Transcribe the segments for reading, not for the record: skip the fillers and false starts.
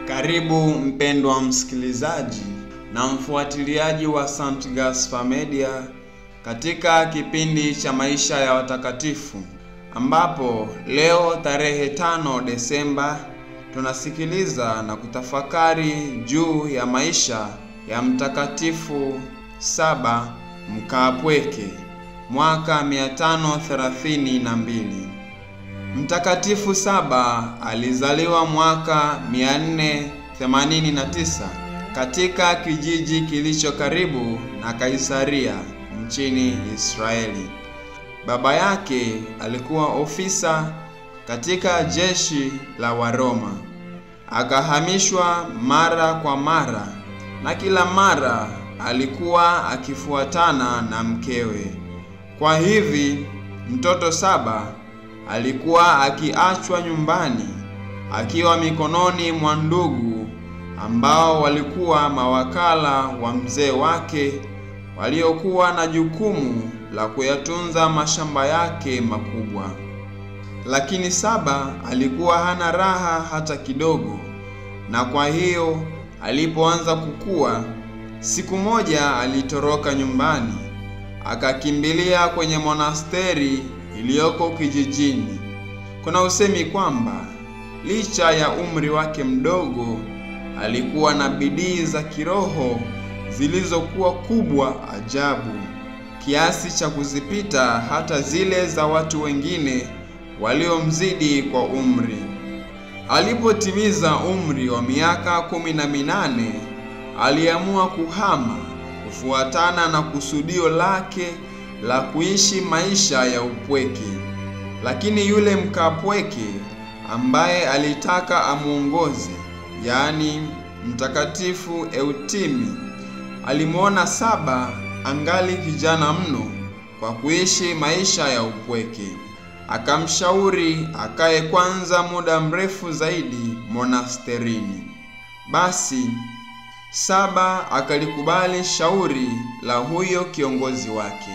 Karibu mpendwa msikilizaji na mfuatiliaji wa St. Gaspar Media katika kipindi cha maisha ya watakatifu, ambapo leo tarehe 5 Desemba tunasikiliza na kutafakari juu ya maisha ya mtakatifu Saba Mkaapweke mwaka 532. Mtakatifu Saba alizaliwa mwaka 489 katika kijiji kilicho karibu na Kaisaria nchini Israeli. Baba yake alikuwa ofisa katika jeshi la Waroma. Akahamishwa mara kwa mara na kila mara alikuwa akifuatana na mkewe. Kwa hivi mtoto Saba alikuwa akiachwa nyumbani akiwa mikononi mwa ndugu ambao walikuwa mawakala wa mzee wake, waliokuwa na jukumu la kuyatunza mashamba yake makubwa. Lakini Saba alikuwa hana raha hata kidogo, na kwa hiyo alipoanza kukua, siku moja alitoroka nyumbani akakimbilia kwenye monasteri iliyoko kijijini. Kuna usemi kwamba licha ya umri wake mdogo, alikuwa na bidii za kiroho zilizokuwa kubwa ajabu, kiasi cha kuzipita hata zile za watu wengine waliomzidi kwa umri. Alipotimiza umri wa miaka 18, aliamua kuhama kufuatana na kusudio lake la kuishi maisha ya upweke. Lakini yule mkaapweke ambaye alitaka amuongoze, yaani Mtakatifu Eutimi, alimuona Saba angali kijana mno kwa kuishi maisha ya upweke. Akamshauri akae kwanza muda mrefu zaidi monasterini. Basi Saba akalikubali shauri la huyo kiongozi wake.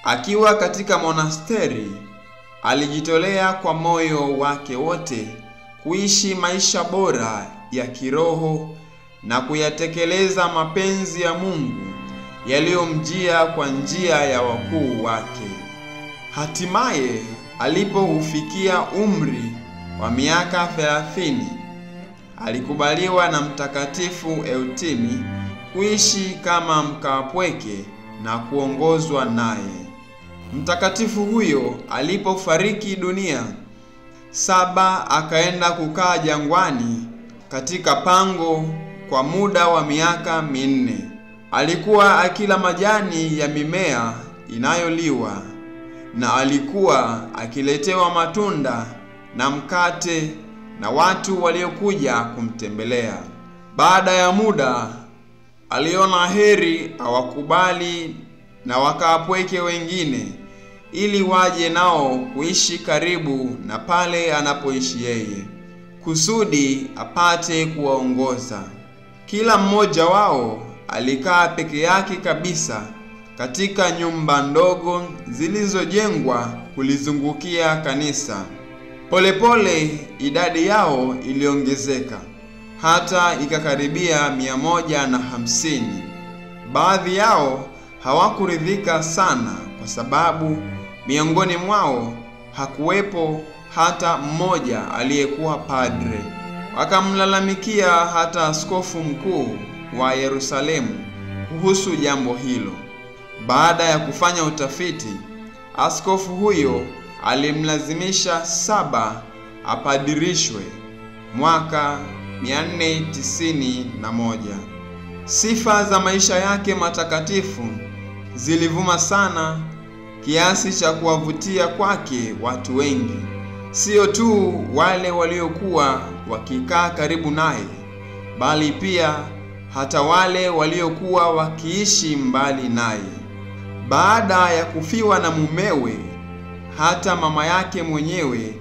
Akiwa katika monasteri, alijitolea kwa moyo wake wote kuishi maisha bora ya kiroho na kuyatekeleza mapenzi ya Mungu yaliyomjia kwa njia ya wakuu wake. Hatimaye alipoufikia umri wa miaka 30, alikubaliwa na Mtakatifu Eutimi kuishi kama mkaapweke na kuongozwa naye. Mtakatifu huyo alipofariki dunia, Saba akaenda kukaa jangwani katika pango kwa muda wa miaka 4. Alikuwa akila majani ya mimea inayoliwa, na alikuwa akiletewa matunda na mkate na watu waliokuja kumtembelea. Baada ya muda, aliona heri awakubali na wakaapweke wengine ili waje nao kuishi karibu na pale anapoishi yeye, kusudi apate kuwaongoza. Kila mmoja wao alikaa peke yake kabisa katika nyumba ndogo zilizojengwa kulizungukia kanisa. Polepole idadi yao iliongezeka hata ikakaribia 150. Baadhi yao hawakuridhika sana kwa sababu miongoni mwao hakuwepo hata mmoja aliyekuwa padre. Wakamlalamikia hata askofu mkuu wa Yerusalemu kuhusu jambo hilo. Baada ya kufanya utafiti, askofu huyo alimlazimisha Saba apadirishwe mwaka 491. Sifa za maisha yake matakatifu zilivuma sana kiasi cha kuwavutia kwake watu wengi, sio tu wale waliokuwa wakikaa karibu naye, bali pia hata wale waliokuwa wakiishi mbali naye. Baada ya kufiwa na mumewe, hata mama yake mwenyewe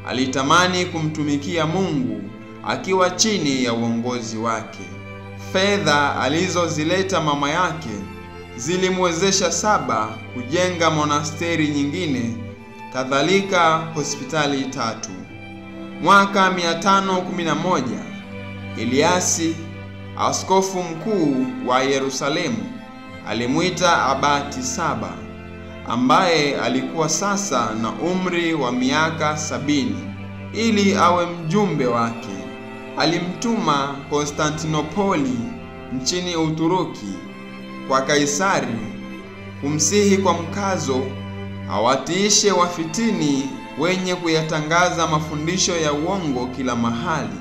alitamani kumtumikia Mungu akiwa chini ya uongozi wake. Fedha alizozileta mama yake zilimwezesha Saba kujenga monasteri nyingine, kadhalika hospitali 3. Mwaka 511 Eliasi, askofu mkuu wa Yerusalemu, alimuita Abati Saba, ambaye alikuwa sasa na umri wa miaka 70, ili awe mjumbe wake. Alimtuma Konstantinopoli nchini Uturuki kwa Kaisari, kumsihi kwa mkazo awatiishe wafitini wenye kuyatangaza mafundisho ya uongo kila mahali,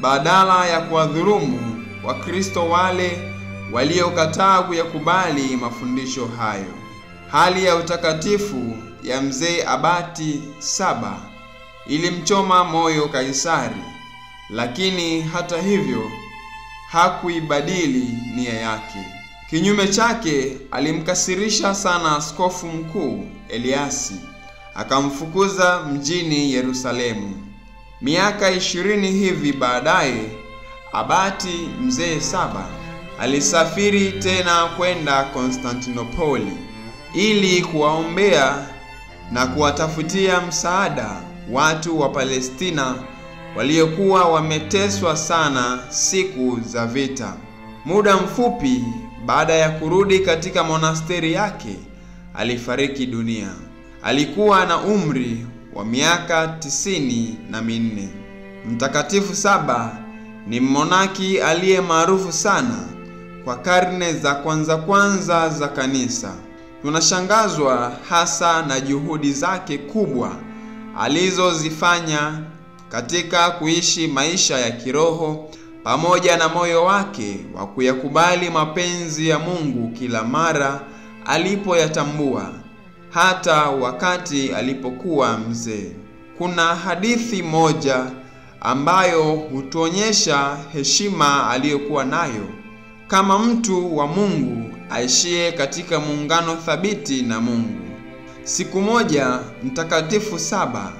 badala ya kuwadhulumu Wakristo wale waliokataa kuyakubali mafundisho hayo. Hali ya utakatifu ya mzee Abati Saba ilimchoma moyo Kaisari, lakini hata hivyo hakuibadili nia yake. Kinyume chake, alimkasirisha sana askofu mkuu Eliasi, akamfukuza mjini Yerusalemu. Miaka 20 hivi baadaye, Abati mzee Saba alisafiri tena kwenda Konstantinopoli ili kuwaombea na kuwatafutia msaada watu wa Palestina waliokuwa wameteswa sana siku za vita. Muda mfupi baada ya kurudi katika monasteri yake, alifariki dunia. Alikuwa na umri wa miaka 94. Mtakatifu Saba ni mmonaki aliye maarufu sana kwa karne za kwanza za kanisa. Tunashangazwa hasa na juhudi zake kubwa alizozifanya katika kuishi maisha ya kiroho, pamoja na moyo wake wa kuyakubali mapenzi ya Mungu kila mara alipoyatambua, hata wakati alipokuwa mzee. Kuna hadithi moja ambayo hutuonyesha heshima aliyokuwa nayo kama mtu wa Mungu aishie katika muungano thabiti na Mungu. Siku moja Mtakatifu Saba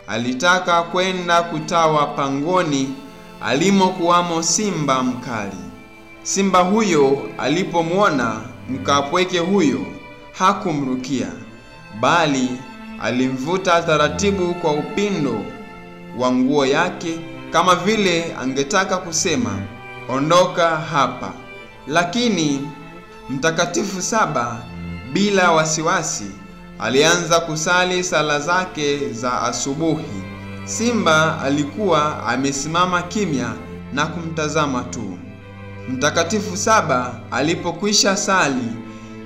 alitaka kwenda kutawa pangoni alimokuwamo simba mkali. Simba huyo alipomwona mkaapweke huyo hakumrukia, bali alimvuta taratibu kwa upindo wa nguo yake, kama vile angetaka kusema, ondoka hapa. Lakini Mtakatifu Saba bila wasiwasi alianza kusali sala zake za asubuhi. Simba alikuwa amesimama kimya na kumtazama tu. Mtakatifu Saba alipokwisha sali,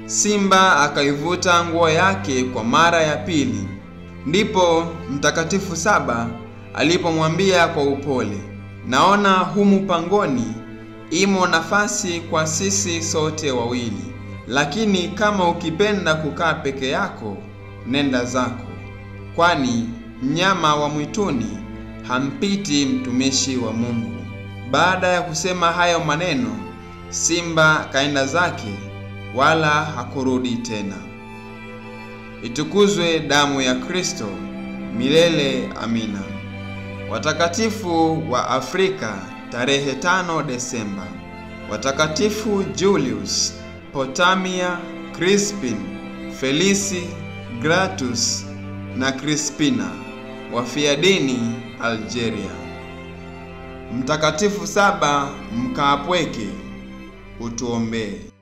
simba akaivuta nguo yake kwa mara ya pili. Ndipo Mtakatifu Saba alipomwambia kwa upole, naona humu pangoni imo nafasi kwa sisi sote wawili, lakini kama ukipenda kukaa peke yako, nenda zako, kwani mnyama wa mwituni hampiti mtumishi wa Mungu. Baada ya kusema hayo maneno, simba kaenda zake, wala hakurudi tena. Itukuzwe damu ya Kristo! Milele amina. Watakatifu wa Afrika tarehe 5 Desemba. Watakatifu Julius, Potamia, Crispin, Felisi, Gratus na Crispina, wafiadini Algeria. Mtakatifu Saba mkaapweke, utuombee.